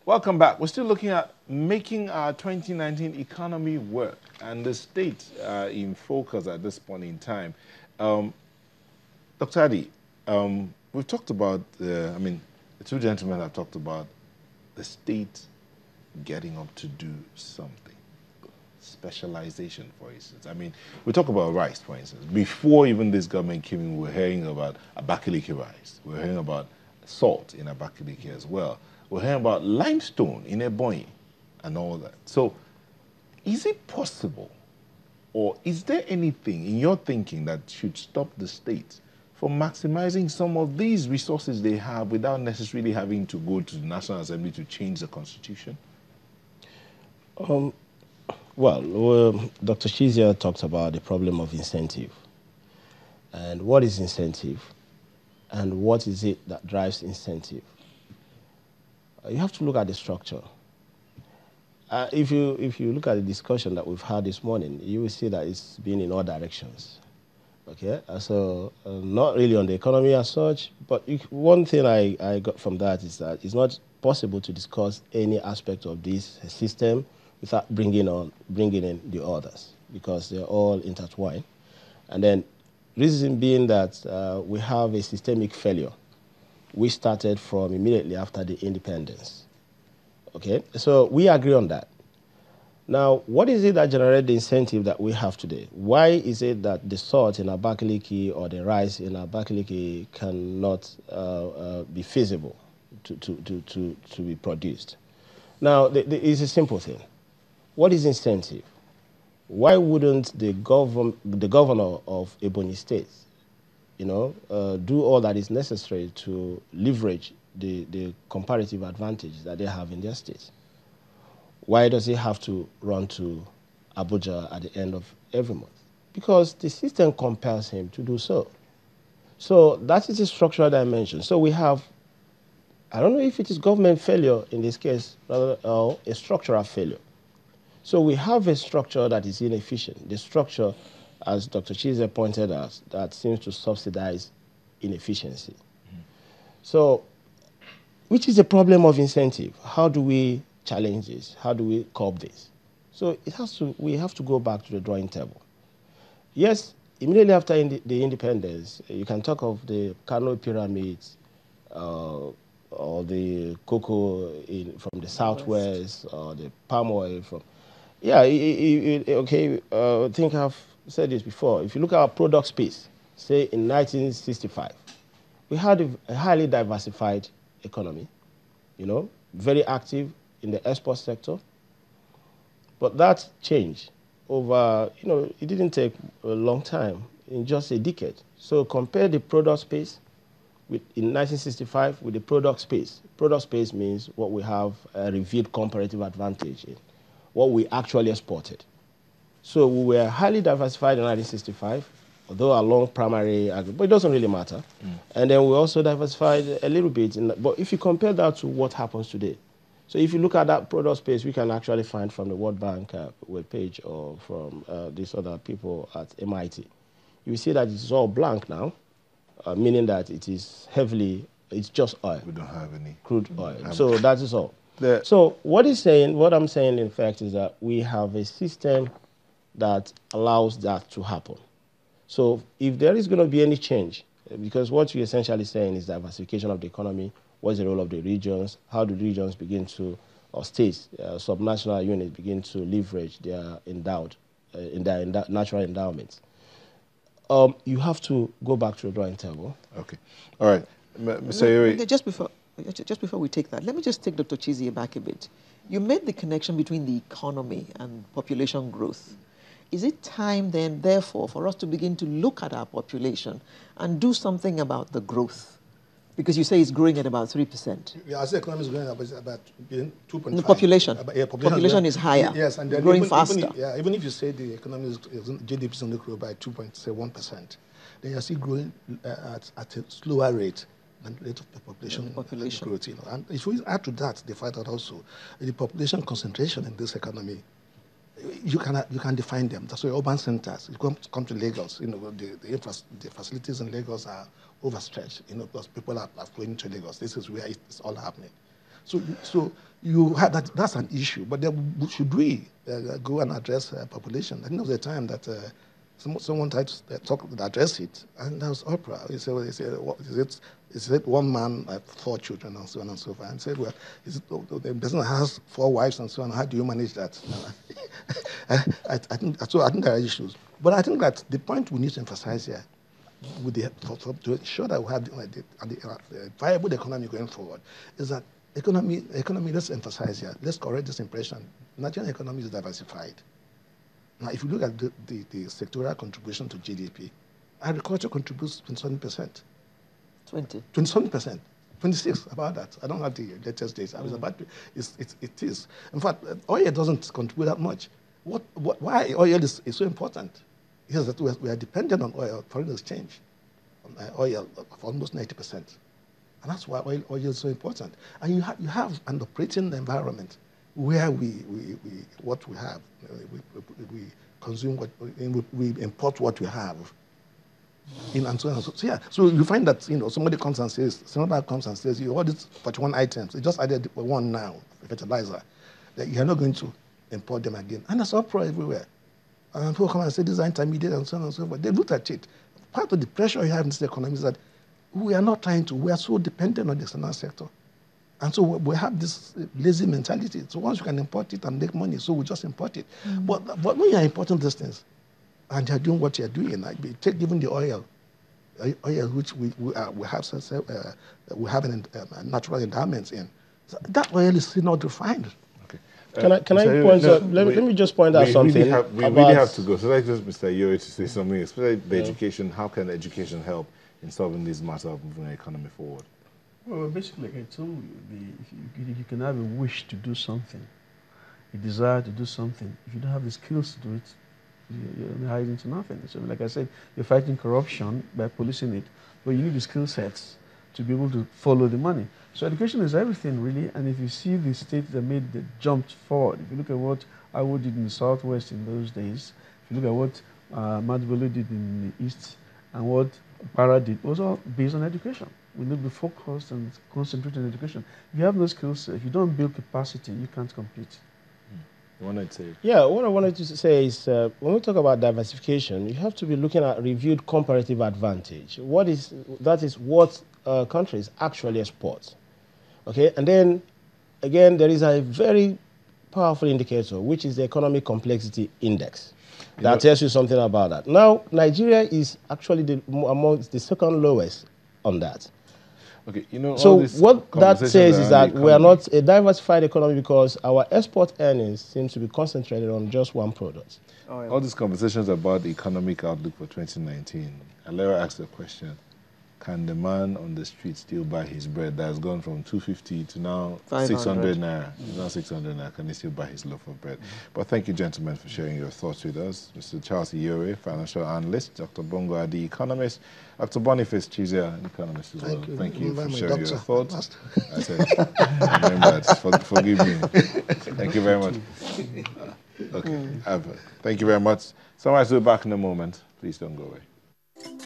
Welcome back. We're still looking at making our 2019 economy work and the state in focus at this point in time. Dr. Adi, we've talked about, the two gentlemen have talked about the state getting up to do something. Specialization, for instance. I mean, we talk about rice, for instance. Before even this government came in, we were hearing about Abakaliki rice. We were hearing about salt in Abakaliki as well. We're hearing about limestone in Ebonyi and all that. So is it possible, or is there anything in your thinking that should stop the state from maximizing some of these resources they have without necessarily having to go to the National Assembly to change the constitution? Well, Dr. Chizia talked about the problem of incentive. And what is incentive? And what is it that drives incentive? You have to look at the structure. If you look at the discussion that we've had this morning, you will see that it's been in all directions. Okay, so not really on the economy as such, but one thing I got from that is that it's not possible to discuss any aspect of this system without bringing in the others, because they're all intertwined. And then, reason being that we have a systemic failure. We started from immediately after the independence. Okay, so we agree on that. Now, what is it that generated the incentive that we have today? Why is it that the salt in Abakaliki or the rice in Abakaliki cannot be feasible to be produced? Now, it's a simple thing. What is incentive? Why wouldn't the governor of Ebonyi State, do all that is necessary to leverage the comparative advantage that they have in their state? Why does he have to run to Abuja at the end of every month? Because the system compels him to do so. So that is a structural dimension. So we have, I don't know if it is government failure in this case, rather a structural failure. So we have a structure that is inefficient. The structure, as Dr. Chizia pointed out, that seems to subsidize inefficiency. So, which is the problem of incentive? How do we challenge this? How do we curb this? So we have to go back to the drawing table. Yes, immediately after the independence, you can talk of the Kano pyramids, or the cocoa from the southwest, or the palm oil from. Yeah, okay, I think I've said this before. If you look at our product space, say in 1965, we had a highly diversified economy, very active in the export sector. But that changed over, it didn't take a long time, in just a decade. So compare the product space in 1965 with the product space. Product space means what we have a revealed comparative advantage in, what we actually exported. So we were highly diversified in 1965, although along primary, but it doesn't really matter. And then we also diversified a little bit. But if you compare that to what happens today, so if you look at that product space, we can actually find from the World Bank webpage or from these other people at MIT. You see that it's all blank now, meaning that it is it's just oil. We don't have any. Crude oil. So that is all. So what I'm saying, in fact, is that we have a system that allows that to happen. So if there is going to be any change, because what you're essentially saying is diversification of the economy, what's the role of the regions, how do regions begin to, or states, subnational units begin to leverage their natural endowments. You have to go back to the drawing table. Okay. All right. Mr. Just before we take that, let me just take Dr. Chizia back a bit. You made the connection between the economy and population growth. Is it time then, therefore, for us to begin to look at our population and do something about the growth? Because you say it's growing at about 3%. Yeah, I say economy is growing about 2.5. The population. Population is higher. Yes, and then growing faster. Even if you say the economy is GDP is only growing by 2.1%, then you're still growing at a slower rate than the rate of the population growth. And if we add to that the fact that also the population concentration in this economy, you can define them. That's why urban centers. You come to Lagos. The facilities in Lagos are overstretched. Because people are flowing to Lagos. This is where it's all happening. So you have that. That's an issue. But then should we go and address population? I think there was a time that someone tried to address it, and that was Oprah. He said, what is it? Is it one man, 4 children, and so on and so forth? And said, well, is it, the person has 4 wives and so on. How do you manage that? I think there are issues. But I think that the point we need to emphasize here, to ensure that we have the viable economy going forward, is that economy. Let's emphasize here. Let's correct this impression. Nigerian economy is diversified. Now, if you look at the sectoral contribution to GDP, agriculture contributes 27%. 27%. 26 about that. I don't have the latest data. I was about to, it is. In fact, oil doesn't contribute that much. Why oil is so important? Is that we are dependent on oil, foreign exchange, on oil of almost 90%. And that's why oil is so important. And you have an operating environment where what we have, we consume we import what we have. And so on. So yeah, so you find that somebody comes and says, you ordered 41 items, you just added one now, fertilizer, that you're not going to import them again. And there's uproar everywhere. And people come and say these are intermediate and so on and so forth. They look at it. Part of the pressure you have in this economy is that we are so dependent on the external sector. And so we have this lazy mentality. So once you can import it and make money, so we just import it. But when you are importing these things, and you're doing what you're doing, like take even the oil which we have a natural endowments in. So that oil is still not refined. Okay. Can I point out? Let me just point out something. We really have to go. So let's just Mr. Yori to say something, especially the education. How can education help in solving this matter of moving the economy forward? Well, basically, like I told you, if you can have a wish to do something, a desire to do something. If you don't have the skills to do it, you're hiding to nothing. So, like I said, you're fighting corruption by policing it, but you need the skill sets to be able to follow the money. So education is everything, really. And if you see the states that made the jump forward, if you look at what Awo did in the Southwest in those days, if you look at what Madbolo did in the East, and what Para did, it was all based on education. We need to be focused and concentrate on education. If you have no skill set, if you don't build capacity, you can't compete. What I wanted to say is when we talk about diversification, you have to be looking at reviewed comparative advantage. That is what countries actually export. Okay, and then again, there is a very powerful indicator, which is the economic complexity index. That tells you something about that. Now, Nigeria is actually amongst the second lowest on that. Okay, so what that says is that we are not a diversified economy because our export earnings seem to be concentrated on just one product. All these conversations about the economic outlook for 2019, Alera asked the question, can the man on the street still buy his bread that has gone from 250 to now 600 naira? Now 600 naira, can he still buy his loaf of bread? But thank you, gentlemen, for sharing your thoughts with us. Mr. Charles Iyore, financial analyst, Dr. Bongo Adi, economist, Dr. Boniface Chizia, an economist as well. Thank you for sharing your thoughts. I said, I remember that. Forgive me. Thank you very much. Okay, thank you very much. Sunrise will be back in a moment. Please don't go away.